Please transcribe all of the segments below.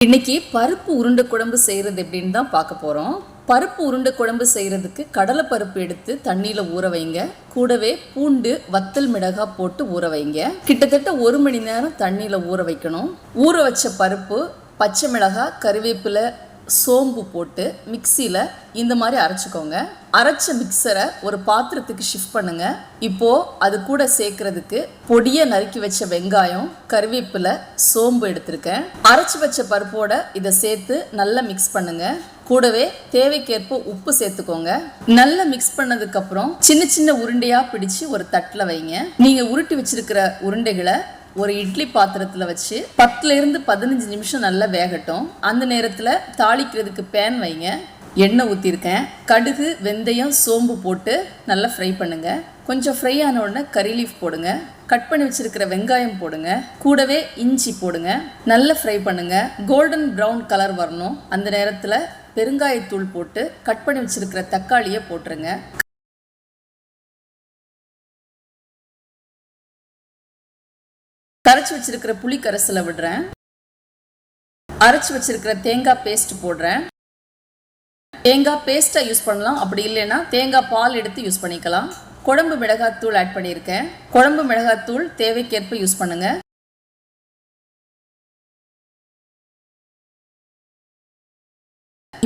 இன்னைக்கு பருப்பு உருண்டை குழம்பு செய்கிறது எப்படின்னு தான் பார்க்க போகிறோம். பருப்பு உருண்டை குழம்பு செய்கிறதுக்கு கடலை பருப்பு எடுத்து தண்ணியில் ஊற வைங்க. கூடவே பூண்டு வத்தல் மிளகாய் போட்டு ஊற வைங்க. கிட்டத்தட்ட 1 மணி நேரம் தண்ணியில் ஊற வைக்கணும். ஊற வச்ச பருப்பு, பச்சை மிளகாய், கறிவேப்பிலை, சோம்பு போட்டு மிக்சியில் இந்த மாதிரி அரைச்சிக்கோங்க. அரைச்ச மிக்சரை ஒரு பாத்திரத்துக்கு ஷிஃப்ட் பண்ணுங்க. இப்போ அது கூட சேர்க்கறதுக்கு பொடியை நறுக்கி வச்ச வெங்காயம், கறிவேப்பிலை, சோம்பு எடுத்திருக்கேன். அரைச்சி வச்ச பருப்போட இதை சேர்த்து நல்லா மிக்ஸ் பண்ணுங்க. கூடவே தேவைக்கேற்ப உப்பு சேர்த்துக்கோங்க. நல்லா மிக்ஸ் பண்ணதுக்கு அப்புறம் சின்ன சின்ன உருண்டையா பிடிச்சு ஒரு தட்டில் வைங்க. நீங்க உருட்டி வச்சிருக்கிற உருண்டைகளை ஒரு இட்லி பாத்திரத்தில் வச்சு 10 to 15 நிமிஷம் நல்லா வேகட்டும். அந்த நேரத்தில் தாளிக்கிறதுக்கு பேன் வைங்க. எண்ணெய் ஊற்றிருக்கேன். கடுகு, வெந்தயம், சோம்பு போட்டு நல்லா ஃப்ரை பண்ணுங்க. கொஞ்சம் ஃப்ரை ஆன உடனே கறி லீஃப் போடுங்க. கட் பண்ணி வச்சிருக்கிற வெங்காயம் போடுங்க. கூடவே இஞ்சி போடுங்க. நல்லா ஃப்ரை பண்ணுங்க. கோல்டன் ப்ரௌன் கலர் வரணும். அந்த நேரத்தில் பெருங்காயத்தூள் போட்டு கட் பண்ணி வச்சிருக்கிற தக்காளியை போட்டுருங்க. கரைச்சி வச்சிருக்கிற புளி கரைசலை விடுறேன். அரைச்சி வச்சிருக்கிற தேங்காய் பேஸ்ட் போடுறேன். தேங்காய் பேஸ்ட்டை யூஸ் பண்ணலாம், அப்படி இல்லைன்னா தேங்காய் பால் எடுத்து யூஸ் பண்ணிக்கலாம். குழம்பு மிளகாத்தூள் ஆட் பண்ணியிருக்கேன். குழம்பு மிளகாத்தூள் தேவைக்கேற்ப யூஸ் பண்ணுங்க.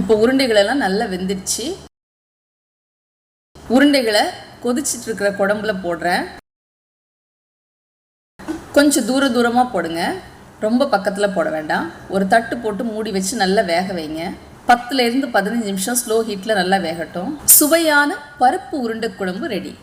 இப்போ உருண்டைகளெல்லாம் நல்லா வெந்துடுச்சு. உருண்டைகளை கொதிச்சிட்டு இருக்கிற குழம்புல போடுறேன். கொஞ்சம் தூரமாக போடுங்க, ரொம்ப பக்கத்தில் போட வேண்டாம். ஒரு தட்டு போட்டு மூடி வச்சு நல்லா வேக வைங்க. 10 to 15 நிமிஷம் ஸ்லோ ஹீட்டில் நல்லா வேகட்டும். சுவையான பருப்பு உருண்டை குழம்பு ரெடி.